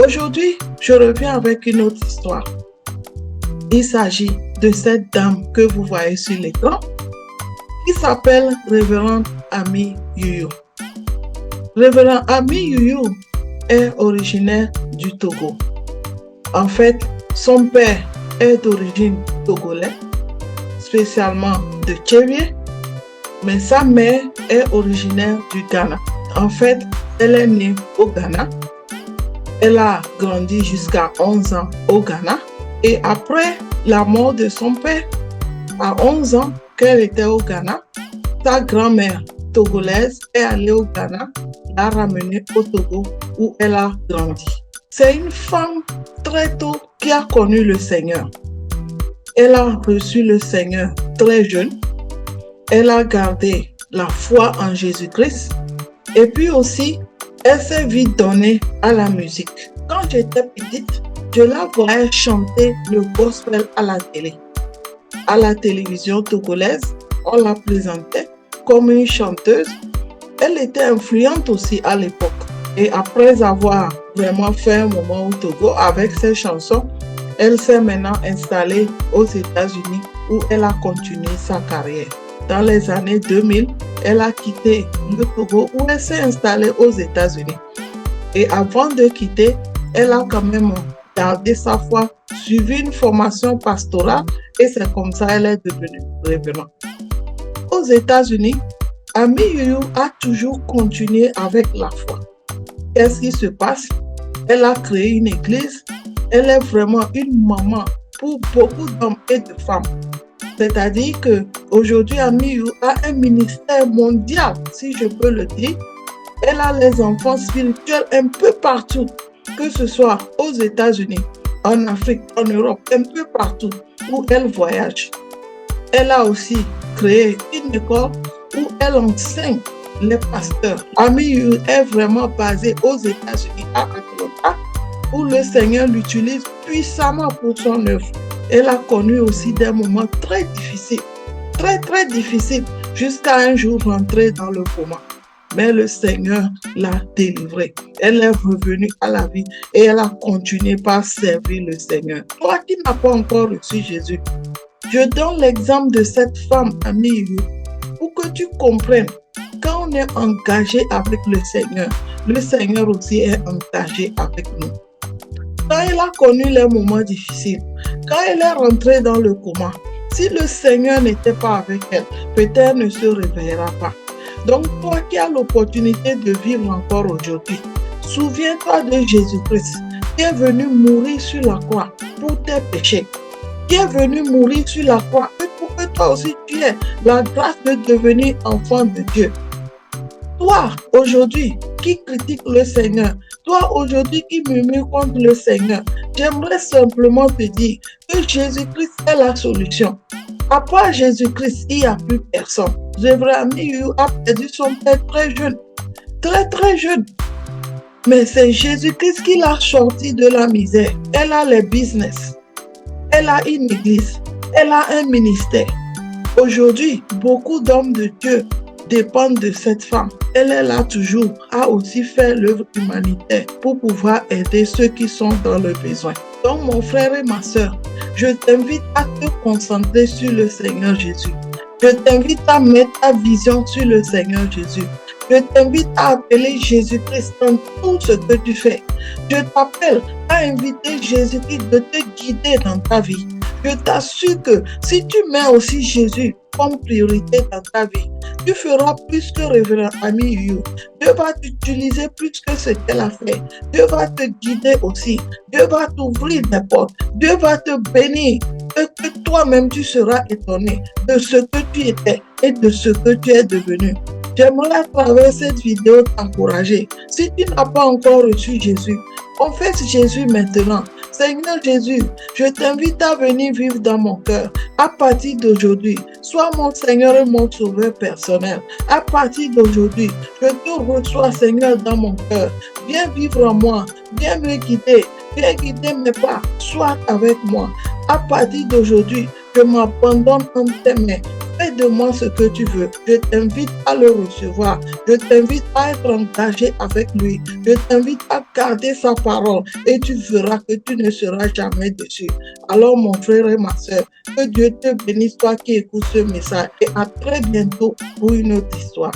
Aujourd'hui, je reviens avec une autre histoire. Il s'agit de cette dame que vous voyez sur l'écran qui s'appelle Révérende Ami Youyou. Révérend Ami Youyou est originaire du Togo. En fait, son père est d'origine togolaise, spécialement de Tchévié, mais sa mère est originaire du Ghana. En fait, elle est née au Ghana. Elle a grandi jusqu'à 11 ans au Ghana. Et après la mort de son père, à 11 ans qu'elle était au Ghana, sa grand-mère togolaise est allée au Ghana, l'a ramenée au Togo où elle a grandi. C'est une femme très tôt qui a connu le Seigneur. Elle a reçu le Seigneur très jeune. Elle a gardé la foi en Jésus-Christ. Et puis aussi, elle s'est vite donnée à la musique. Quand j'étais petite, je la voyais chanter le gospel à la télé. À la télévision togolaise, on la présentait comme une chanteuse. Elle était influente aussi à l'époque. Et après avoir vraiment fait un moment au Togo avec ses chansons, elle s'est maintenant installée aux États-Unis où elle a continué sa carrière. Dans les années 2000, elle a quitté le Togo où elle s'est installée aux États-Unis. Et avant de quitter, elle a quand même gardé sa foi, suivi une formation pastorale et c'est comme ça qu'elle est devenue révérende. Aux États-Unis, Ami Youyou a toujours continué avec la foi. Qu'est-ce qui se passe? Elle a créé une église. Elle est vraiment une maman pour beaucoup d'hommes et de femmes. C'est-à-dire qu'aujourd'hui, Ami Youyou a un ministère mondial, si je peux le dire. Elle a les enfants spirituels un peu partout, que ce soit aux États-Unis, en Afrique, en Europe, un peu partout où elle voyage. Elle a aussi créé une école où elle enseigne les pasteurs. Ami Youyou est vraiment basée aux États-Unis, à Atlanta, où le Seigneur l'utilise puissamment pour son œuvre. Elle a connu aussi des moments très difficiles, très difficiles, jusqu'à un jour rentrer dans le coma. Mais le Seigneur l'a délivrée. Elle est revenue à la vie et elle a continué par servir le Seigneur. Toi qui n'as pas encore reçu Jésus, je donne l'exemple de cette femme, Ami Youyou, pour que tu comprennes. Quand on est engagé avec le Seigneur aussi est engagé avec nous. Quand elle a connu les moments difficiles, quand elle est rentrée dans le coma, si le Seigneur n'était pas avec elle, peut-être elle ne se réveillera pas. Donc toi qui as l'opportunité de vivre encore aujourd'hui, souviens-toi de Jésus-Christ qui est venu mourir sur la croix pour tes péchés, qui est venu mourir sur la croix pour que toi aussi tu aies la grâce de devenir enfant de Dieu. Toi, aujourd'hui, qui critique le Seigneur, toi, aujourd'hui, qui murmure contre le Seigneur, j'aimerais simplement te dire que Jésus-Christ est la solution. À part Jésus-Christ, il n'y a plus personne. Révérend Ami Youyou a perdu son père très jeune, très jeune. Mais c'est Jésus-Christ qui l'a sorti de la misère. Elle a les business, elle a une église, elle a un ministère. Aujourd'hui, beaucoup d'hommes de Dieu dépendent de cette femme. Elle est là toujours, a aussi fait l'œuvre humanitaire pour pouvoir aider ceux qui sont dans le besoin. Donc mon frère et ma soeur, je t'invite à te concentrer sur le Seigneur Jésus. Je t'invite à mettre ta vision sur le Seigneur Jésus. Je t'invite à appeler Jésus-Christ dans tout ce que tu fais. Je t'appelle à inviter Jésus-Christ de te guider dans ta vie. Je t'assure que si tu mets aussi Jésus comme priorité dans ta vie, tu feras plus que Révérend Ami Youyou. Dieu va t'utiliser plus que ce qu'elle a fait. Dieu va te guider aussi. Dieu va t'ouvrir des portes. Dieu va te bénir. Et que toi-même tu seras étonné de ce que tu étais et de ce que tu es devenu. J'aimerais à travers cette vidéo t'encourager. Si tu n'as pas encore reçu Jésus, confesse Jésus maintenant. Seigneur Jésus, je t'invite à venir vivre dans mon cœur. À partir d'aujourd'hui, sois mon Seigneur et mon Sauveur personnel. À partir d'aujourd'hui, je te reçois, Seigneur, dans mon cœur. Viens vivre en moi, viens me guider, viens guider mes pas. Sois avec moi. À partir d'aujourd'hui, je m'abandonne entre tes mains. Fais Demande ce que tu veux. Je t'invite à le recevoir. Je t'invite à être engagé avec lui. Je t'invite à garder sa parole et tu verras que tu ne seras jamais déçu. Alors mon frère et ma soeur, que Dieu te bénisse, toi qui écoutes ce message, et à très bientôt pour une autre histoire.